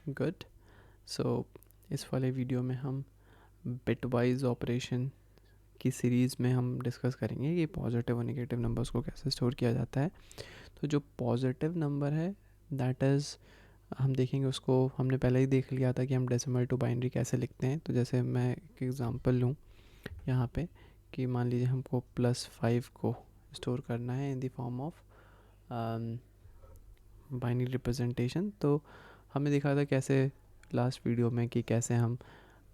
Good. सो इस वाले video में हम बिटवाइज ऑपरेशन की सीरीज़ में हम डिस्कस करेंगे कि पॉजिटिव और नेगेटिव नंबर्स को कैसे स्टोर किया जाता है। तो जो पॉजिटिव नंबर है दैट इज़, हम देखेंगे उसको, हमने पहले ही देख लिया था कि हम डेसिमल टू बाइनरी कैसे लिखते हैं। तो जैसे मैं एक एग्ज़ाम्पल लूँ यहाँ पे कि मान लीजिए हमको +5 को स्टोर करना है in the form of binary representation. तो हमने देखा था कैसे लास्ट वीडियो में कि कैसे हम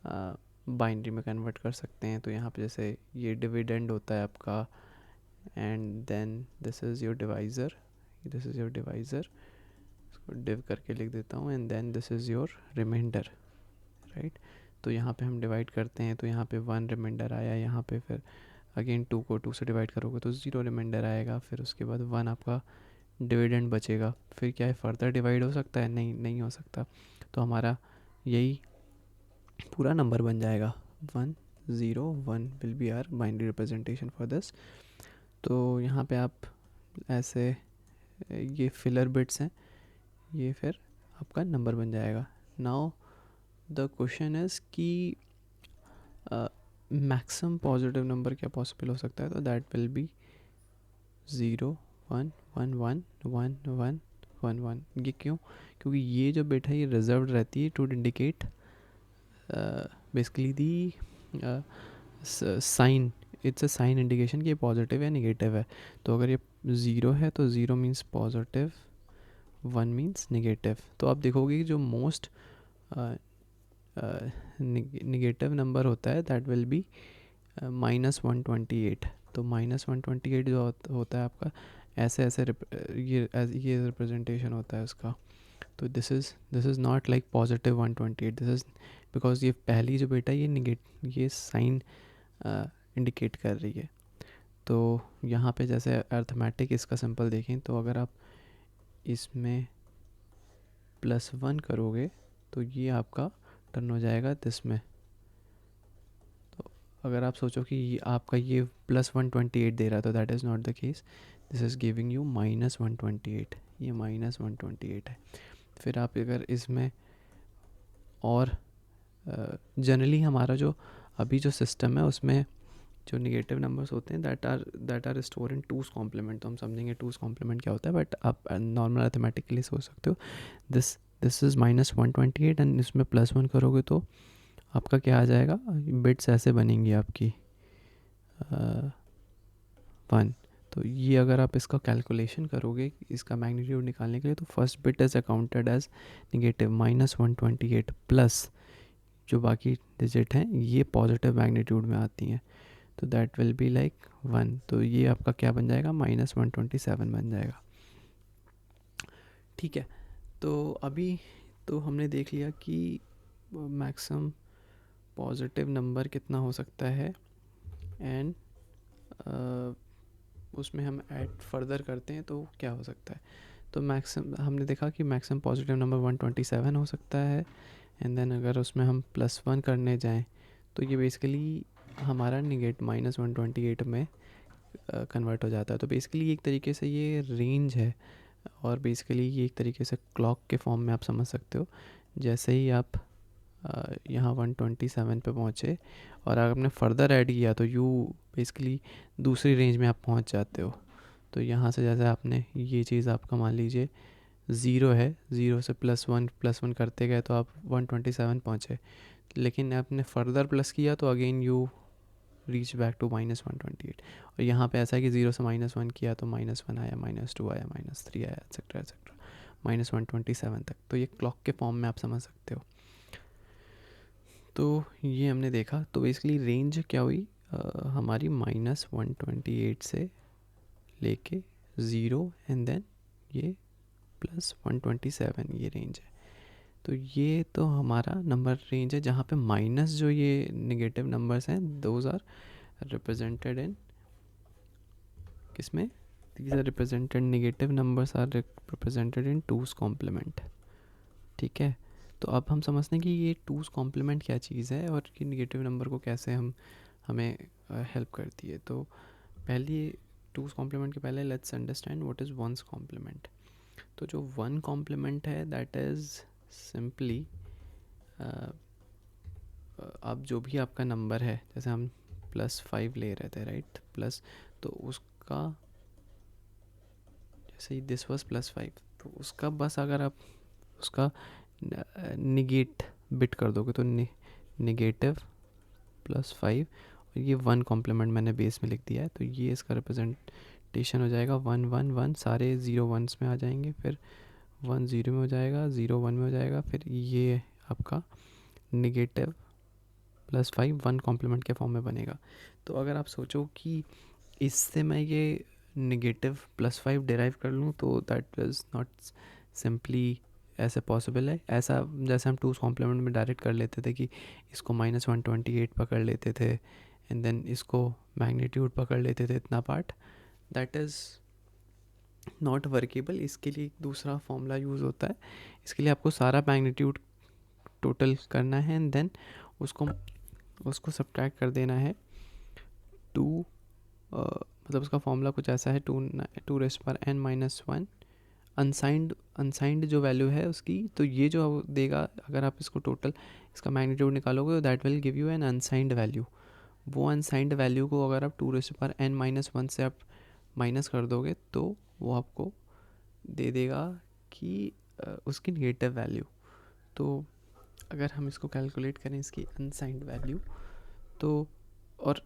बाइनरी में कन्वर्ट कर सकते हैं। तो यहाँ पे जैसे ये डिविडेंड होता है आपका, and then this is your divisor, this is your divisor, इसको डिव करके लिख देता हूँ, and then this is your remainder, right. तो यहाँ पे हम डिवाइड करते हैं तो यहाँ पे 1 रिमाइंडर आया, यहाँ पे फिर अगेन 2 को 2 से डिवाइड करोगे तो 0 रिमाइंडर आएगा, फिर उसके बाद 1 आपका डिविडेंड बचेगा। फिर क्या है, फर्दर डिवाइड हो सकता है? नहीं, नहीं हो सकता। तो हमारा यही पूरा नंबर बन जाएगा 1 0 1 will be are binary representation for this. तो यहाँ पे आप ऐसे, ये फिलर बिट्स हैं, ये फिर आपका नंबर बन जाएगा। नाउ द क्वेश्चन इज़ कि मैक्सिमम पॉजिटिव नंबर क्या पॉसिबल हो सकता है? तो दैट विल बी 0 1 1 1 1 1 1 1। ये क्यों? क्योंकि ये जो बिट है ये रिजर्व्ड रहती है to indicate basically the sign, it's a sign indication कि ये पॉजिटिव या निगेटिव है। तो अगर ये 0 है तो 0 मीन्स पॉजिटिव, 1 मीन्स निगेटिव। तो आप देखोगे कि जो मोस्ट निगेटिव नंबर होता है दैट विल बी -128। तो -128 जो होता है आपका, ऐसे ऐसे ये रिप्रेजेंटेशन होता है उसका। तो this is not like +128, this is because ये पहली जो बेटा ये साइन इंडिकेट कर रही है। तो यहाँ पे जैसे अर्थमेटिक इसका सिंपल देखें तो अगर आप इसमें +1 करोगे तो ये आपका टर्न हो जाएगा दिस में। तो अगर आप सोचो कि आपका ये +128 दे रहा है तो that is not the case, this is giving you -128, ये -128 है। फिर आप अगर इसमें और जनरली हमारा जो अभी जो सिस्टम है उसमें जो निगेटिव नंबर्स होते हैं that are store in 2's complement. तो हम समझेंगे 2's कॉम्प्लीमेंट क्या होता है, बट आप नॉर्मल अर्थमेटिक के लिए सोच सकते हो दिस दिस इज़ -128 एंड इसमें +1 करोगे तो आपका क्या आ जाएगा, बिट्स ऐसे बनेंगी आपकी 1। तो ये अगर आप इसका कैलकुलेशन करोगे इसका मैग्नीट्यूड निकालने के लिए, तो first bit is accounted as negative -128 plus जो बाकी डिजिट हैं ये पॉजिटिव मैग्नीट्यूड में आती हैं, तो दैट विल बी लाइक 1। तो ये आपका क्या बन जाएगा, -127 बन जाएगा। ठीक है। तो अभी तो हमने देख लिया कि मैक्सिमम पॉजिटिव नंबर कितना हो सकता है, एंड उसमें हम ऐड फर्दर करते हैं तो क्या हो सकता है। तो मैक्सिमम हमने देखा कि मैक्सिमम पॉजिटिव नंबर 127 हो सकता है, एंड देन अगर उसमें हम +1 करने जाएं तो ये बेसिकली हमारा निगेट -128 में कन्वर्ट हो जाता है। तो बेसिकली एक तरीके से ये रेंज है, और बेसिकली ये एक तरीके से क्लॉक के फॉर्म में आप समझ सकते हो। जैसे ही आप यहाँ 127 पे पहुँचे और अगर आपने फर्दर ऐड किया तो यू बेसिकली दूसरी रेंज में आप पहुँच जाते हो। तो यहाँ से जैसे आपने ये चीज़ आपका मान लीजिए 0 है, 0 से +1 करते गए तो आप 127 पहुँचे, लेकिन आपने फर्दर प्लस किया तो again you reach back to -128। और यहाँ पे ऐसा है कि 0 से -1 किया तो -1 आया, -2 आया, -3 आया, एक्सेट्रा एक्सेट्रा -127 तक। तो ये क्लॉक के फॉर्म में आप समझ सकते हो। तो ये हमने देखा। तो बेसिकली रेंज क्या हुई हमारी, -128 से लेके 0 एंड देन ये +127, ये रेंज है। तो ये तो हमारा नंबर रेंज है जहाँ पे माइनस जो ये नेगेटिव नंबर्स हैं दोज आर रिप्रेजेंटेड इन किसमें, these are represented, negative numbers are represented in 2's complement। ठीक है। तो अब हम समझते हैं कि ये 2's complement क्या चीज़ है और कि नेगेटिव नंबर को कैसे हमें हेल्प करती है। तो पहले 2's complement के पहले let's understand what is 1's complement। तो जो 1 complement है दैट इज़ सिंपली अब जो भी आपका नंबर है, जैसे हम +5 ले रहे थे राइट, प्लस, तो उसका जैसे दिस वाज +5, तो उसका बस अगर आप उसका निगेट बिट कर दोगे तो निगेटिव +5, और ये 1 कॉम्प्लीमेंट मैंने बेस में लिख दिया है, तो ये इसका रिप्रेजेंटेशन हो जाएगा 1 1 1, सारे 0 1s में आ जाएंगे, फिर 1 0 में हो जाएगा, 0 1 में हो जाएगा, फिर ये आपका निगेटिव +5 1 कॉम्प्लीमेंट के फॉर्म में बनेगा। तो अगर आप सोचो कि इससे मैं ये निगेटिव +5 डिराइव कर लूँ, तो दैट इज़ नॉट सिंपली ऐसे पॉसिबल है। ऐसा जैसे हम 2's कॉम्प्लीमेंट में डायरेक्ट कर लेते थे कि इसको -128 पकड़ लेते थे, एंड देन इसको मैग्नीट्यूड पकड़ लेते थे इतना part, that is not workable. इसके लिए एक दूसरा फॉर्मूला यूज़ होता है। इसके लिए आपको सारा मैग्नीट्यूड टोटल करना है, एंड देन उसको उसको सब्ट्रैक्ट कर देना है 2, मतलब उसका फॉर्मूला कुछ ऐसा है, 2n-1 अनसाइंड जो वैल्यू है उसकी, तो ये जो देगा, अगर आप इसको टोटल इसका मैग्नीट्यूड निकालोगे तो that will give you an unsigned value. वो अनसाइंड वैल्यू को अगर आप 2n-1 से आप माइनस कर दोगे तो वो आपको दे देगा कि उसकी नेगेटिव वैल्यू। तो अगर हम इसको कैलकुलेट करें इसकी अनसाइंड वैल्यू, तो और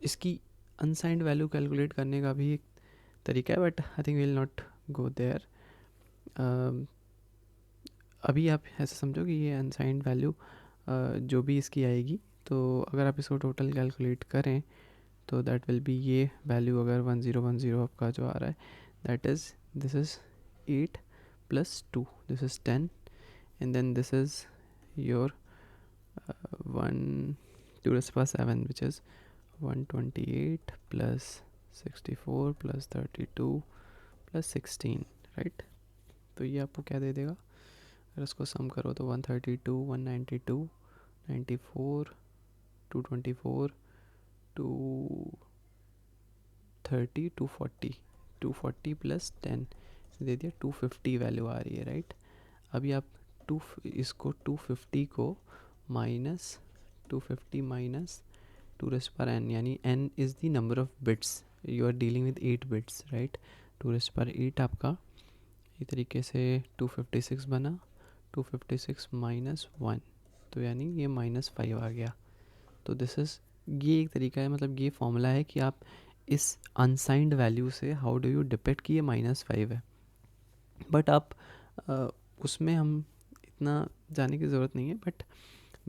इसकी अनसाइंड वैल्यू कैलकुलेट करने का भी एक तरीका है, but I think will not go there. अभी आप ऐसे समझो कि ये अनसाइंड वैल्यू जो भी इसकी आएगी, तो अगर आप इसको टोटल कैलकुलेट करें तो दैट विल बी ये वैल्यू, अगर 1010 आपका जो आ रहा है, that is this is 8 + 2, this is 10, and then this is your 1 2⁻7, which is 128 + 64 + 32 + 16, right. तो ये आपको क्या दे देगा, अगर इसको सम करो तो 132 192 94 224 230 240 + 10 दे दिया, 250 वैल्यू आ रही है, राइट। अभी आप इसको 250 को -250 - 2n, यानी n is the number of bits, you are dealing with 8 bits, right. 2⁸ आपका ये तरीके से 256 बना, 256 - 1, तो यानी ये -5 आ गया। तो दिस इज़, ये एक तरीका है, मतलब ये फॉर्मूला है कि आप इस अनसाइंड वैल्यू से हाउ डू यू डिपेक्ट कि ये -5 है। बट आप उसमें हम इतना जाने की ज़रूरत नहीं है, बट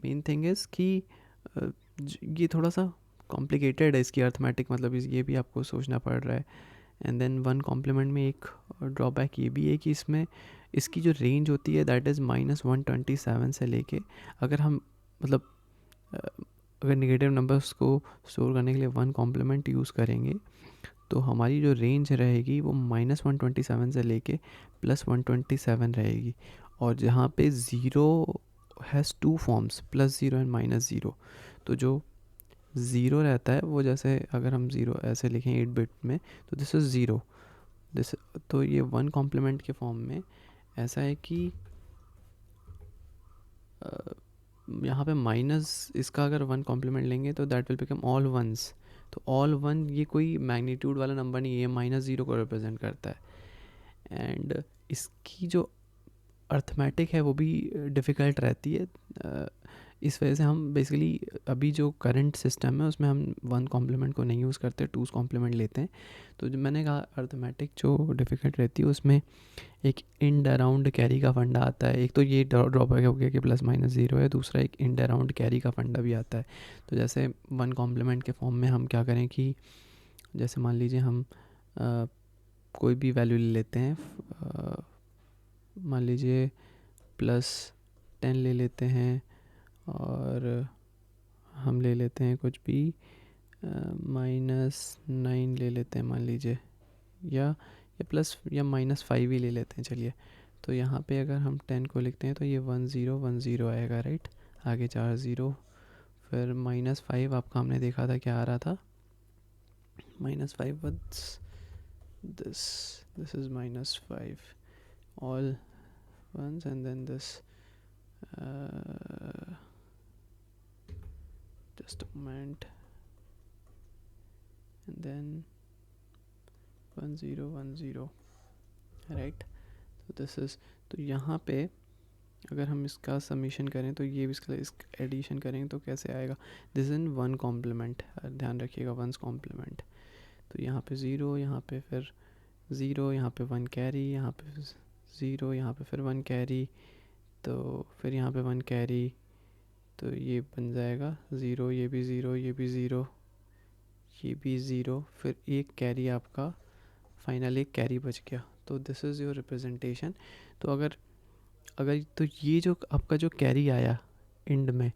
मेन थिंग इज़ कि ये थोड़ा सा कॉम्प्लिकेटेड है इसकी अर्थमेटिक, मतलब ये भी आपको सोचना पड़ रहा है। एंड देन 1 कॉम्प्लीमेंट में एक ड्रॉबैक ये भी है कि इसमें इसकी जो रेंज होती है दैट इज़ -127 से लेके, अगर हम मतलब अगर नेगेटिव नंबर्स को स्टोर करने के लिए 1 कॉम्प्लीमेंट यूज़ करेंगे, तो हमारी जो रेंज रहेगी वो -127 से लेके +127 रहेगी। और जहाँ पे ज़ीरो हैज़ 2 फॉर्म्स, +0 एंड -0, तो जो ज़ीरो रहता है वो, जैसे अगर हम ज़ीरो ऐसे लिखें 8 बिट में, तो दिस इज़ ज़ीरो, दिस, तो ये 1 कॉम्प्लीमेंट के फॉर्म में ऐसा है कि यहाँ पे माइनस इसका अगर 1 कॉम्प्लीमेंट लेंगे तो that will become all ones. तो ऑल 1 ये कोई मैग्नीट्यूड वाला नंबर नहीं है, -0 को रिप्रेजेंट करता है। एंड इसकी जो अर्थमेटिक है वो भी डिफ़िकल्ट रहती है। इस वजह से हम बेसिकली अभी जो करंट सिस्टम है उसमें हम 1 कॉम्प्लीमेंट को नहीं यूज़ करते, 2's कॉम्प्लीमेंट लेते हैं। तो जो मैंने कहा अर्थमेटिक जो डिफ़िकल्ट रहती है उसमें एक इंड अराउंड कैरी का फंडा आता है। एक तो ये ड्रॉबैक हो गया कि +-0 है, दूसरा एक इंड अराउंड कैरी का फंडा भी आता है। तो जैसे 1 कॉम्प्लीमेंट के फॉर्म में हम क्या करें कि जैसे मान लीजिए हम कोई भी वैल्यू ले लेते हैं, मान लीजिए +10 ले लेते हैं, और हम ले लेते हैं कुछ भी -9 ले लेते हैं मान लीजिए, या प्लस या -5 ही ले लेते हैं, चलिए। तो यहाँ पे अगर हम 10 को लिखते हैं तो ये 1 0 1 0 आएगा, राइट। आगे 4 0, फिर -5 आपका हमने देखा था क्या आ रहा था, -5 this is -5 all ones, and then this uh, just a moment, and then 1010, right. तो दिस इज़, तो यहाँ पे अगर हम इसका समीशन करें तो ये भी इसका एडिशन करेंगे तो कैसे आएगा. दिस इन वन कॉम्प्लीमेंट, ध्यान रखिएगा, वंस कॉम्प्लीमेंट. तो यहाँ पे ज़ीरो, यहाँ पे फिर ज़ीरो, यहाँ पे वन कैरी, यहाँ पे ज़ीरो, यहाँ पे फिर वन कैरी, तो फिर यहाँ पे वन कैरी, तो ये बन जाएगा ज़ीरो, ये भी ज़ीरो, ये भी ज़ीरो, ये भी ज़ीरो, फिर एक कैरी आपका, फाइनल एक कैरी बच गया. तो दिस इज़ योर रिप्रेजेंटेशन. तो अगर अगर तो ये जो आपका जो कैरी आया एंड में,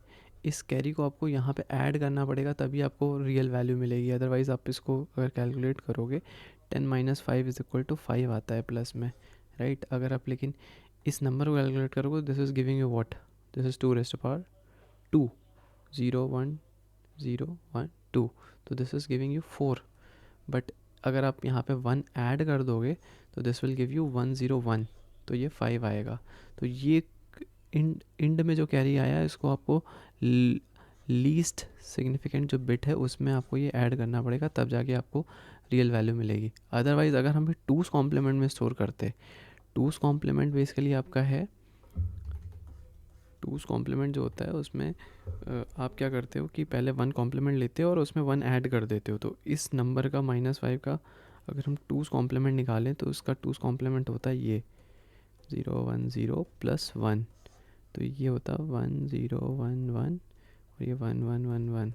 इस कैरी को आपको यहाँ पे ऐड करना पड़ेगा, तभी आपको रियल वैल्यू मिलेगी. अदरवाइज़ आप इसको अगर कैलकुलेट करोगे 10 माइनस 5 इज इक्वल टू 5 आता है प्लस में, राइट. अगर आप लेकिन इस नंबर को कैलकुलेट करोगे, this is giving you what, this is 2 raise to power 2, 0 1 0 1 2, तो this is giving you 4. But अगर आप यहाँ पे 1 ऐड कर दोगे तो दिस विल गिव यू 101, तो ये 5 आएगा. तो ये इंड में जो कैरी आया है, इसको आपको लीस्ट सिग्निफिकेंट जो बिट है उसमें आपको ये ऐड करना पड़ेगा, तब जाके आपको रियल वैल्यू मिलेगी. अदरवाइज़ अगर हम टूस कॉम्प्लीमेंट में स्टोर करते, टूस कॉम्प्लीमेंट बेसिकली आपका है, टूस कॉम्प्लीमेंट जो होता है उसमें आप क्या करते हो कि पहले वन कॉम्प्लीमेंट लेते हो और उसमें वन ऐड कर देते हो. तो इस नंबर का -5 का अगर हम टूस कॉम्प्लीमेंट निकालें तो उसका टूस कॉम्प्लीमेंट होता है ये 0 1 0 प्लस 1, तो ये होता 1 0 1 1 और ये 1 1 1 1.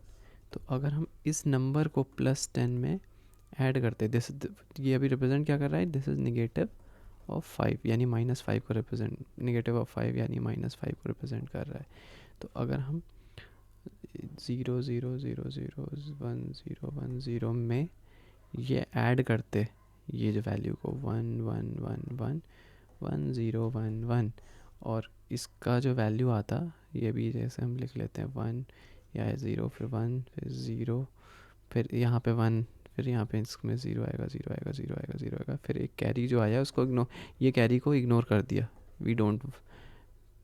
तो अगर हम इस नंबर को +10 में ऐड करते, दिस ये अभी रिप्रेजेंट क्या कर रहा है, दिस इज़ निगेटिव ऑफ 5, यानी -5 को रिप्रेजेंट, निगेटिव ऑफ 5 यानी -5 को रिप्रेजेंट कर रहा है. तो अगर हम 0 0 0 0 1 0 1 0 में ये ऐड करते, ये जो वैल्यू को 1 1 1 1 1 0 1 1, और इसका जो वैल्यू आता, ये भी जैसे हम लिख लेते हैं 1 या 0 फिर 1 फिर 0 फिर यहाँ पे 1, फिर यहाँ पे इसमें 0 आएगा 0 आएगा 0 आएगा 0 आएगा, फिर एक कैरी जो आया उसको इग्नोर, ये कैरी को इग्नोर कर दिया, वी डोंट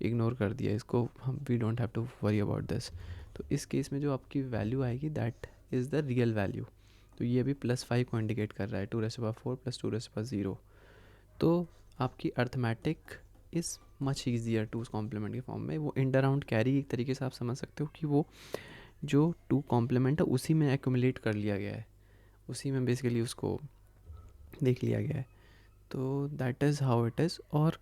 इग्नोर कर दिया इसको, हम we don't have to worry about this. तो इस केस में जो आपकी वैल्यू आएगी that is the real value. तो ये भी +5 को इंडिकेट कर रहा है, 2⁴ प्लस 2�0. तो आपकी arithmetic is much easier two's complement के फॉर्म में. वो इंड अराउंड कैरी एक तरीके से आप समझ सकते हो कि वो जो टू कॉम्प्लीमेंट है उसी में एक्यूमुलेट कर लिया गया है, उसी में बेसिकली उसको देख लिया गया है. तो that is how it is. और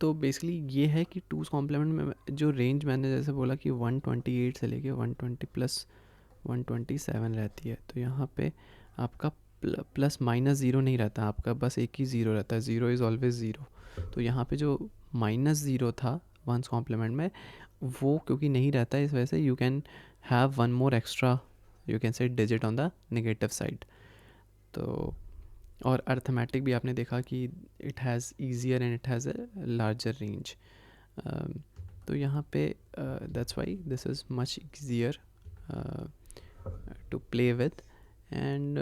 तो बेसिकली ये है कि टूस कॉम्प्लीमेंट में जो रेंज मैंने जैसे बोला कि 128 से लेके 120 प्लस 127 रहती है. तो यहाँ पे आपका प्लस माइनस ज़ीरो नहीं रहता, आपका बस एक ही ज़ीरो रहता है, ज़ीरो इज़ ऑलवेज ज़ीरो. तो यहाँ पे जो -0 था वंस कॉम्प्लीमेंट में, वो क्योंकि नहीं रहता है, इस वजह से you can have one more extra, you can say digit on the negative side. तो और अर्थमेटिक भी आपने देखा कि it has easier and it has a larger range. तो यहाँ पे that's why this is much easier to play with. And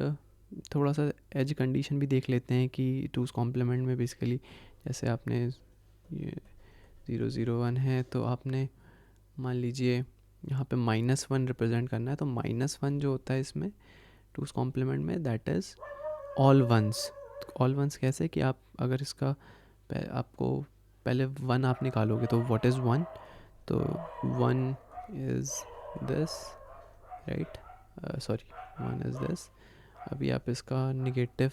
थोड़ा सा एज कंडीशन भी देख लेते हैं कि टूस कॉम्प्लीमेंट में बेसिकली जैसे आपने ये 0 0 1 है, तो आपने मान लीजिए यहाँ पे -1 रिप्रेजेंट करना है, तो -1 जो होता है इसमें टूस कॉम्प्लीमेंट में that is all ones. All ones कैसे कि आप अगर इसका आपको पहले 1 आप निकालोगे तो व्हाट इज़ 1, तो 1 is this, right, sorry 1 is this. अभी आप इसका निगेटिव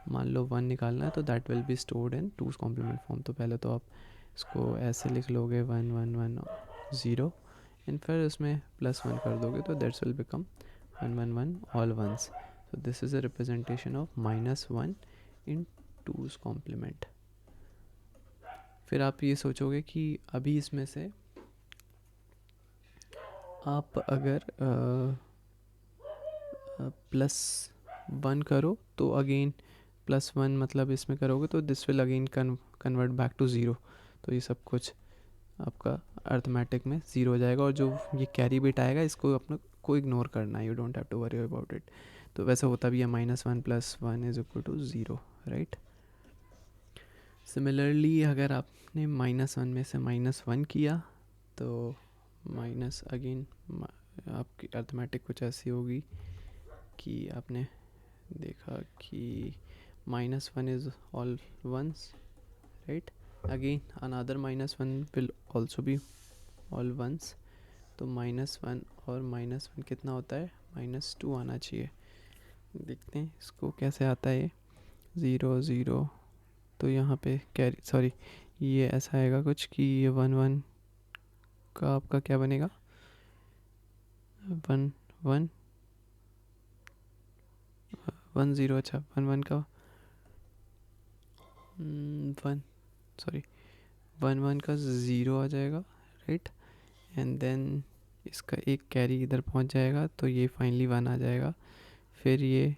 मान लो 1 निकालना है, तो that will be stored in two's complement form. तो पहले तो आप इसको ऐसे लिख लोगे 1 1 1 0, एंड फिर उसमें +1 कर दोगे तो that's will become 1 1 1 all ones. So this is a representation of -1 in 2's complement. फिर आप ये सोचोगे कि अभी इसमें से आप अगर +1 करो तो अगेन +1 मतलब इसमें करोगे तो this will again convert back to 0. तो ये सब कुछ आपका अर्थमेटिक में 0 हो जाएगा, और जो ये कैरी बिट आएगा इसको अपने को इग्नोर करना है, you don't have to worry about it. तो वैसे होता भी है -1 + 1 = 0, राइट. सिमिलरली अगर आपने -1 में से -1 किया तो माइनस अगेन आपकी अर्थमेटिक कुछ ऐसी होगी कि आपने देखा कि -1 is all ones, right. Again another -1 will also be all ones. तो -1 और -1 कितना होता है, -2 आना चाहिए. देखते हैं इसको कैसे आता है. 0 0 तो यहाँ पे कैरी, सॉरी, ये ऐसा आएगा कुछ कि ये 1 1 का आपका क्या बनेगा, 1 1 1 0. अच्छा 1 1 का 1, सॉरी 1 1 का 0 आ जाएगा, राइट. एंड देन इसका एक कैरी इधर पहुंच जाएगा तो ये फाइनली 1 आ जाएगा. फिर ये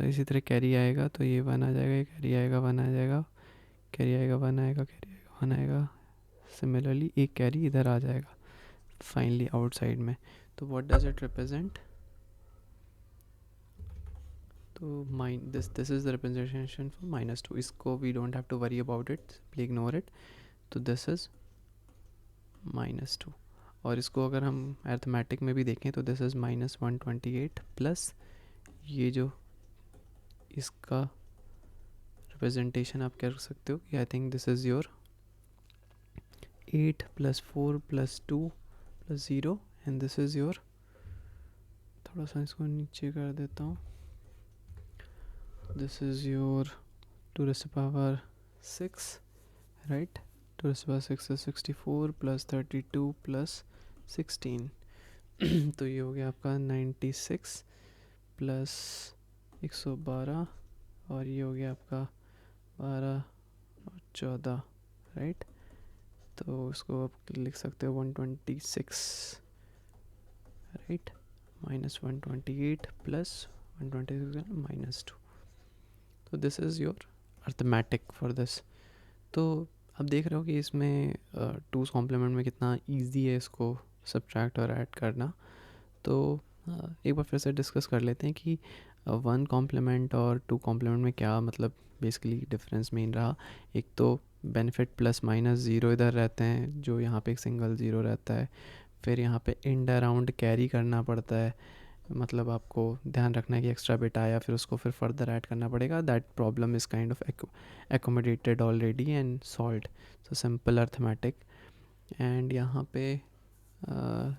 इसी तरह कैरी आएगा तो ये 1 आ जाएगा, ये कैरी आएगा 1 आ जाएगा, कैरी आएगा 1 आएगा, कैरी आएगा 1 आएगा. सिमिलरली एक कैरी इधर आ जाएगा फाइनली आउटसाइड में. तो व्हाट डज इट रिप्रेजेंट. तो this is the representation for -2. इसको we don't have to worry about it, simply ignore it. तो दिस इज -2. और इसको अगर हम अर्थमेटिक में भी देखें तो दिस इज -128 प्लस ये जो इसका रिप्रेजेंटेशन आप कर सकते हो कि I think this is your 8 + 4 + 2 + 0 and this is your, थोड़ा सा इसको नीचे कर देता हूँ, this is your 2⁻⁶, right. 2⁻⁶ is 64 + 32 + 16. तो ये हो गया आपका 96 + 112 और ये हो गया आपका 12 और 14, राइट. तो इसको आप लिख सकते हो 126, राइट. -128 + 126 -2. तो this is your arithmetic for this. तो अब देख रहे हो कि इसमें 2's कॉम्प्लीमेंट में कितना ईजी है इसको सब्ट्रैक्ट और ऐड करना. तो एक बार फिर से डिस्कस कर लेते हैं कि 1 कॉम्प्लीमेंट और 2 कॉम्प्लीमेंट में क्या मतलब बेसिकली डिफरेंस मेन रहा. एक तो बेनिफिट +-0 इधर रहते हैं, जो यहाँ पे एक सिंगल 0 रहता है. फिर यहाँ पे इंड अराउंड कैरी करना पड़ता है, मतलब आपको ध्यान रखना है कि एक्स्ट्रा बिट आया फिर उसको फिर फर्दर ऐड करना पड़ेगा. That problem is kind of accommodated already and solved. So simple arithmetic. And यहाँ पे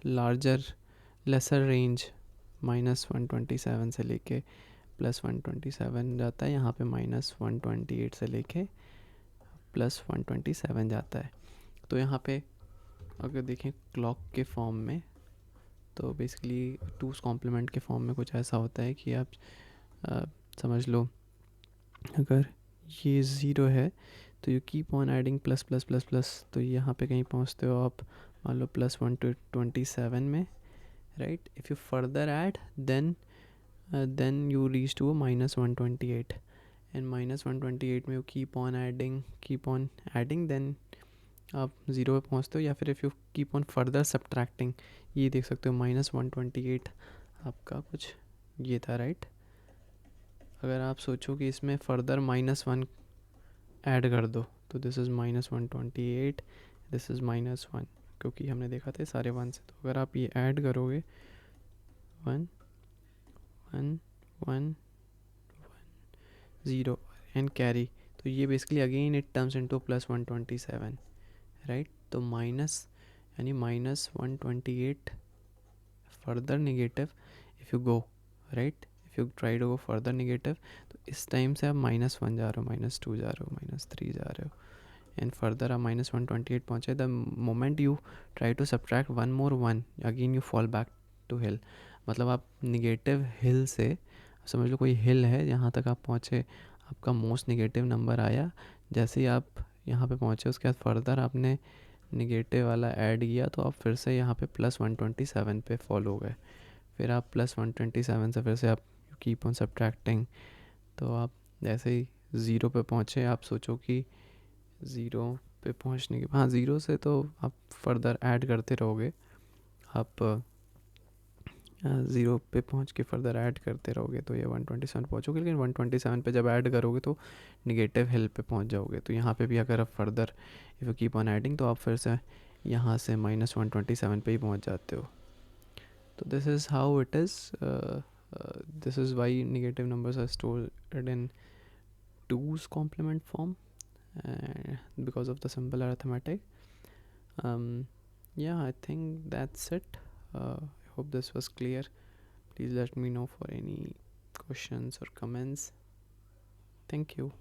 लार्जर लेसर रेंज -127 से लेके +127 जाता है. यहाँ पे -128 से लेके +127 जाता है. तो यहाँ पे अगर देखें क्लॉक के फॉर्म में तो बेसिकली 2's कॉम्प्लीमेंट के फॉर्म में कुछ ऐसा होता है कि आप समझ लो अगर ये 0 है तो you keep on adding plus plus plus plus. तो यहाँ पे कहीं पहुँचते हो आप मान लो +127 में, right. If you further add then you reach to a -128 and -128 में you keep on adding then आप 0 पे पहुँचते हो. या फिर if you keep on further subtracting, ये देख सकते हो -128 आपका कुछ ये था, राइट. अगर आप सोचो कि इसमें फर्दर -1 ऐड कर दो तो दिस इज़ -128, दिस इज़ -1, क्योंकि हमने देखा था सारे 1 से. तो अगर आप ये ऐड करोगे 1 1 1 0 एंड कैरी, तो ये basically again it turns into +127, right. तो माइनस यानी -128 further negative if you go, right. If you try to go further negative तो इस टाइम से आप -1 जा रहे हो, -2 जा रहे हो, -3 जा रहे हो एंड फर्दर आप -128 पहुँचे. The moment you try to subtract one more 1 again you fall back to hill. मतलब आप निगेटिव हिल से, समझ लो कोई हिल है, यहाँ तक आप पहुँचे, आपका मोस्ट निगेटिव नंबर आया, जैसे ही आप यहाँ पे पहुँचे उसके बाद फर्दर आपने निगेटिव वाला ऐड किया तो आप फिर से यहाँ पे +127 पे फॉल हो गए. फिर आप +127 से फिर से आप कीप ऑन सब्ट्रैक्टिंग. तो आप जैसे ही 0 पे पहुँचे, आप सोचो कि 0 पे पहुँचने के, हाँ 0 से तो आप फर्दर ऐड करते रहोगे. आप ज़ीरो पे पहुंच के फर्दर ऐड करते रहोगे तो ये 127 पहुंचोगे, लेकिन 127 पे जब ऐड करोगे तो निगेटिव हिल पे पहुंच जाओगे। तो यहाँ पे भी अगर आप further if you keep on adding तो आप फिर से यहाँ से -127 पे ही पहुंच जाते हो। तो this is how it is, this is why negative numbers are stored in 2's complement form, because of the simple arithmetic. Yeah, I think that's it. I hope this was clear. Please let me know for any questions or comments. Thank you.